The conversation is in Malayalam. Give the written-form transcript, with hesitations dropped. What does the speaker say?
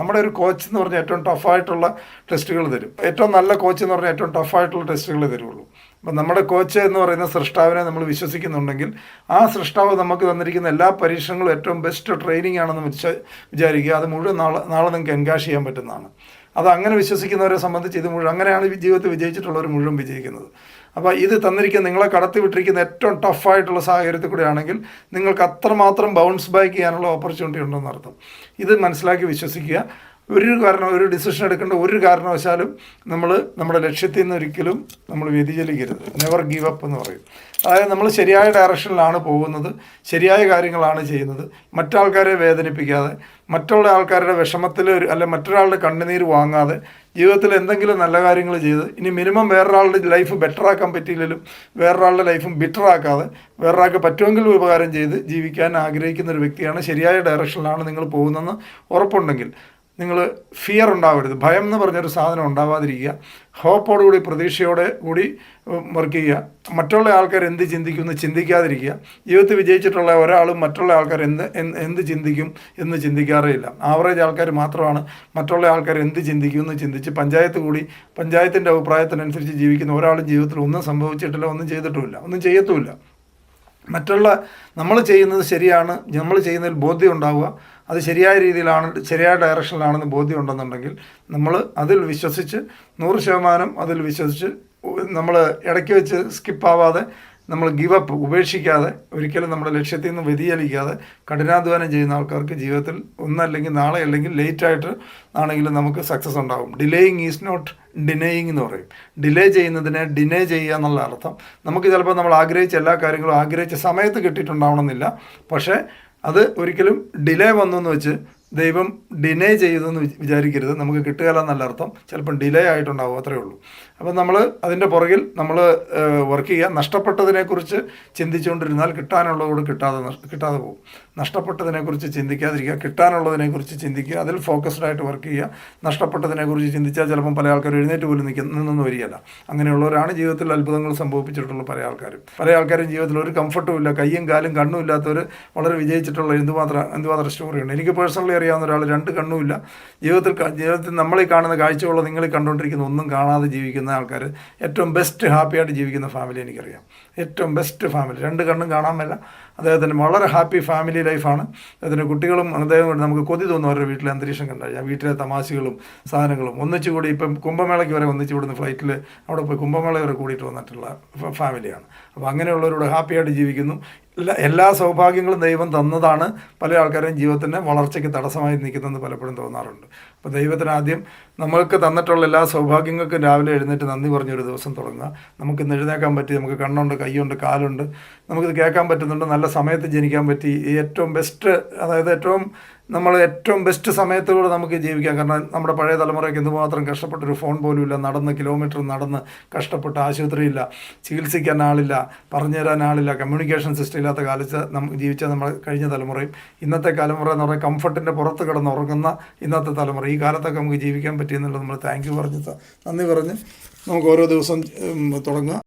നമ്മുടെ ഒരു കോച്ച് എന്ന് പറഞ്ഞാൽ ഏറ്റവും ടഫായിട്ടുള്ള ടെസ്റ്റുകൾ തരും. ഏറ്റവും നല്ല കോച്ച് എന്ന് പറഞ്ഞാൽ ഏറ്റവും ടഫായിട്ടുള്ള ടെസ്റ്റുകൾ തരുള്ളൂ. അപ്പം നമ്മുടെ കോച്ച് എന്ന് പറയുന്ന സൃഷ്ടാവിനെ നമ്മൾ വിശ്വസിക്കുന്നുണ്ടെങ്കിൽ ആ സൃഷ്ടാവ് നമുക്ക് തന്നിരിക്കുന്ന എല്ലാ പരീക്ഷണങ്ങളും ഏറ്റവും ബെസ്റ്റ് ട്രെയിനിങ് ആണെന്ന് വിചാരിക്കുക. അത് മുഴുവൻ നാളെ നിങ്ങൾക്ക് എൻകാഷ് ചെയ്യാൻ പറ്റുന്നതാണ്. അത് അങ്ങനെ വിശ്വസിക്കുന്നവരെ സംബന്ധിച്ച് ഇത് മുഴുവൻ അങ്ങനെയാണ് ജീവിതത്തിൽ വിജയിച്ചിട്ടുള്ളവർ മുഴുവൻ വിജയിക്കുന്നത്. അപ്പോൾ ഇത് തന്നിരിക്കുന്ന നിങ്ങളെ കടത്തി വിട്ടിരിക്കുന്ന ഏറ്റവും ടഫായിട്ടുള്ള സാഹചര്യത്തിൽ കൂടെ ആണെങ്കിൽ നിങ്ങൾക്ക് അത്രമാത്രം ബൗൺസ് ബാക്ക് ചെയ്യാനുള്ള ഓപ്പർച്യൂണിറ്റി ഉണ്ടെന്ന് അർത്ഥം. ഇത് മനസ്സിലാക്കി വിശ്വസിക്കുക. ഒരു ഡിസിഷൻ എടുക്കേണ്ട ഒരു കാരണവശാലും നമ്മുടെ ലക്ഷ്യത്തിൽ നിന്ന് ഒരിക്കലും നമ്മൾ വ്യതിചലിക്കരുത്. നെവർ ഗീവ് അപ്പ് എന്ന് പറയും. അതായത് നമ്മൾ ശരിയായ ഡയറക്ഷനിലാണ് പോകുന്നത്, ശരിയായ കാര്യങ്ങളാണ് ചെയ്യുന്നത്, മറ്റാൾക്കാരെ വേദനിപ്പിക്കാതെ, മറ്റുള്ള ആൾക്കാരുടെ വിഷമത്തിൽ മറ്റൊരാളുടെ കണ്ണുനീര് വാങ്ങാതെ ജീവിതത്തിൽ എന്തെങ്കിലും നല്ല കാര്യങ്ങൾ ചെയ്ത് ഇനി മിനിമം വേറൊരാളുടെ ലൈഫ് ബെറ്ററാക്കാൻ പറ്റിയില്ലെങ്കിലും വേറൊരാളുടെ ലൈഫും ബിറ്ററാക്കാതെ വേറൊരാൾക്ക് പറ്റുമെങ്കിൽ ഉപകാരം ചെയ്ത് ജീവിക്കാൻ ആഗ്രഹിക്കുന്ന ഒരു വ്യക്തിയാണ്. ശരിയായ ഡയറക്ഷനിലാണ് നിങ്ങൾ പോകുന്നതെന്ന് ഉറപ്പുണ്ടെങ്കിൽ നിങ്ങൾ ഫിയർ ഉണ്ടാവരുത്. ഭയം എന്ന് പറഞ്ഞൊരു സാധനം ഉണ്ടാവാതിരിക്കുക. ഹോപ്പോടുകൂടി പ്രതീക്ഷയോടെ കൂടി വർക്ക് ചെയ്യുക. മറ്റുള്ള ആൾക്കാർ എന്ത് ചിന്തിക്കുമെന്ന് ചിന്തിക്കാതിരിക്കുക. ജീവിതത്തിൽ വിജയിച്ചിട്ടുള്ള ഒരാളും മറ്റുള്ള ആൾക്കാർ എന്ത് ചിന്തിക്കും എന്ന് ചിന്തിക്കാറേയില്ല. ആവറേജ് ആൾക്കാർ മാത്രമാണ് മറ്റുള്ള ആൾക്കാർ എന്ത് ചിന്തിക്കുമെന്ന് ചിന്തിച്ച് പഞ്ചായത്തിൻ്റെ അഭിപ്രായത്തിനനുസരിച്ച് ജീവിക്കുന്ന ഒരാളും ജീവിതത്തിൽ ഒന്നും സംഭവിച്ചിട്ടില്ല, ഒന്നും ചെയ്തിട്ടുമില്ല, ഒന്നും ചെയ്യത്തുമില്ല. നമ്മൾ ചെയ്യുന്നത് ശരിയാണ്, നമ്മൾ ചെയ്യുന്നതിൽ ബോധ്യം ഉണ്ടാവുക, അത് ശരിയായ രീതിയിലാണ്, ശരിയായ ഡയറക്ഷനിലാണെന്ന് ബോധ്യം ഉണ്ടെന്നുണ്ടെങ്കിൽ നമ്മൾ അതിൽ വിശ്വസിച്ച് 100% അതിൽ വിശ്വസിച്ച് നമ്മൾ ഇടയ്ക്ക് വെച്ച് സ്കിപ്പാവാതെ നമ്മൾ ഗിവപ്പ് ഉപേക്ഷിക്കാതെ ഒരിക്കലും നമ്മുടെ ലക്ഷ്യത്തിൽ നിന്ന് വ്യതിചലിക്കാതെ കഠിനാധ്വാനം ചെയ്യുന്ന ആൾക്കാർക്ക് ജീവിതത്തിൽ ഒന്നല്ലെങ്കിൽ നാളെ അല്ലെങ്കിൽ ലേറ്റായിട്ട് ആണെങ്കിലും നമുക്ക് സക്സസ് ഉണ്ടാകും. ഡിലേയിങ് ഈസ് നോട്ട് ഡിനേയിങ് എന്ന് പറയും. ഡിലേ ചെയ്യുന്നതിനെ ഡിനേ ചെയ്യുക എന്നുള്ള അർത്ഥം. നമുക്ക് ചിലപ്പോൾ നമ്മൾ ആഗ്രഹിച്ച എല്ലാ കാര്യങ്ങളും ആഗ്രഹിച്ച സമയത്ത് കിട്ടിയിട്ടുണ്ടാവണമെന്നില്ല. പക്ഷേ അത് ഒരിക്കലും ഡിലേ വന്നു എന്ന് വെച്ച് ദൈവം ഡിനേ ചെയ്തെന്ന് വിചാരിക്കരുത്. നമുക്ക് കിട്ടുകയില്ല എന്നല്ല അർത്ഥം. ചിലപ്പം ഡിലേ ആയിട്ടുണ്ടാവും, അത്രയേ ഉള്ളൂ. അപ്പം നമ്മൾ അതിൻ്റെ പുറകിൽ നമ്മൾ വർക്ക് ചെയ്യുക. നഷ്ടപ്പെട്ടതിനെക്കുറിച്ച് ചിന്തിച്ചുകൊണ്ടിരുന്നാൽ കിട്ടാനുള്ളതോട് കിട്ടാതെ പോകും. നഷ്ടപ്പെട്ടതിനെക്കുറിച്ച് ചിന്തിക്കാതിരിക്കുക, കിട്ടാനുള്ളതിനെക്കുറിച്ച് ചിന്തിക്കുക, അതിൽ ഫോക്കസ്ഡ് ആയിട്ട് വർക്ക് ചെയ്യുക. നഷ്ടപ്പെട്ടതിനെക്കുറിച്ച് ചിന്തിച്ചാൽ ചിലപ്പം പല ആൾക്കാരും എഴുന്നേറ്റ് പോലും നിന്നൊന്നും വരികയില്ല. അങ്ങനെയുള്ളവരാണ് ജീവിതത്തിൽ അത്ഭുതങ്ങൾ സംഭവിച്ചിട്ടുള്ള പല ആൾക്കാരും ജീവിതത്തിൽ ഒരു കംഫർട്ടും ഇല്ല, കയ്യും കാലും കണ്ണും ഇല്ലാത്തവർ വളരെ വിജയിച്ചിട്ടുള്ള എന്തുമാത്രം സ്റ്റോറിയുണ്ട്. എനിക്ക് പേഴ്സണലി അറിയാവുന്ന ഒരാൾ 2 കണ്ണുമില്ല, ജീവിതത്തിൽ നമ്മളീ കാണുന്ന കാഴ്ചയുള്ള നിങ്ങളീ കണ്ടുകൊണ്ടിരിക്കുന്ന ഒന്നും കാണാതെ ജീവിക്കുന്ന ആൾക്കാർ ഏറ്റവും ബെസ്റ്റ് ഹാപ്പിയായിട്ട് ജീവിക്കുന്ന ഫാമിലി എനിക്കറിയാം. ഏറ്റവും ബെസ്റ്റ് ഫാമിലി, 2 കണ്ണും കാണാൻ മേല, അദ്ദേഹത്തിന് വളരെ ഹാപ്പി ഫാമിലി ലൈഫാണ്. അദ്ദേഹത്തിൻ്റെ കുട്ടികളും അദ്ദേഹം കൊണ്ട് നമുക്ക് കൊതി തോന്നും അവരുടെ വീട്ടിലെ അന്തരീക്ഷം കണ്ടാൽ. വീട്ടിലെ തമാശകളും സാധനങ്ങളും ഒന്നിച്ചുകൂടി ഇപ്പം കുംഭമേളയ്ക്ക് വരെ ഒന്നിച്ചുകൂടുന്ന ഫ്ലൈറ്റിൽ അവിടെ പോയി കുംഭമേള വരെ കൂടിയിട്ട് വന്നിട്ടുള്ള ഫാമിലിയാണ്. അപ്പോൾ അങ്ങനെയുള്ളവരോട് ഹാപ്പിയായിട്ട് ജീവിക്കുന്നു. എല്ലാ സൗഭാഗ്യങ്ങളും ദൈവം തന്നതാണ്. പല ആൾക്കാരെയും ജീവിതത്തിൻ്റെ വളർച്ചയ്ക്ക് തടസ്സമായി നിൽക്കുന്നതെന്ന് പലപ്പോഴും തോന്നാറുണ്ട്. അപ്പോൾ ദൈവത്തിന് ആദ്യം നമ്മൾക്ക് തന്നിട്ടുള്ള എല്ലാ സൗഭാഗ്യങ്ങൾക്കും രാവിലെ എഴുന്നേറ്റ് നന്ദി പറഞ്ഞൊരു ദിവസം തുടങ്ങുക. നമുക്കിന്ന് എഴുന്നേക്കാൻ പറ്റി, നമുക്ക് കണ്ണുണ്ട്, കൈയുണ്ട്, കാലുണ്ട്, നമുക്കിത് കേൾക്കാൻ പറ്റുന്നുണ്ട്, നല്ല സമയത്ത് ജനിക്കാൻ പറ്റി, ഏറ്റവും ബെസ്റ്റ്, അതായത് ഏറ്റവും ബെസ്റ്റ് സമയത്തുകൂടെ നമുക്ക് ജീവിക്കാം. കാരണം നമ്മുടെ പഴയ തലമുറയ്ക്ക് എന്തുമാത്രം കഷ്ടപ്പെട്ടൊരു ഫോൺ പോലും ഇല്ല, കിലോമീറ്റർ നടന്ന് കഷ്ടപ്പെട്ട്, ആശുപത്രിയില്ല, ചികിത്സിക്കാൻ ആളില്ല, പറഞ്ഞു തരാൻ ആളില്ല, കമ്മ്യൂണിക്കേഷൻ സിസ്റ്റം ഇല്ലാത്ത കാലത്ത് ജീവിച്ച നമ്മുടെ കഴിഞ്ഞ തലമുറയും ഇന്നത്തെ തലമുറ എന്ന് പറയുന്നത് കംഫർട്ടിൻ്റെ പുറത്ത് കിടന്ന് ഉറങ്ങുന്ന ഇന്നത്തെ തലമുറ. ഈ കാലത്തൊക്കെ നമുക്ക് ജീവിക്കാൻ പറ്റിയെന്നുള്ളത് നമ്മൾ നന്ദി പറഞ്ഞ് നമുക്ക് ഓരോ ദിവസം തുടങ്ങുക.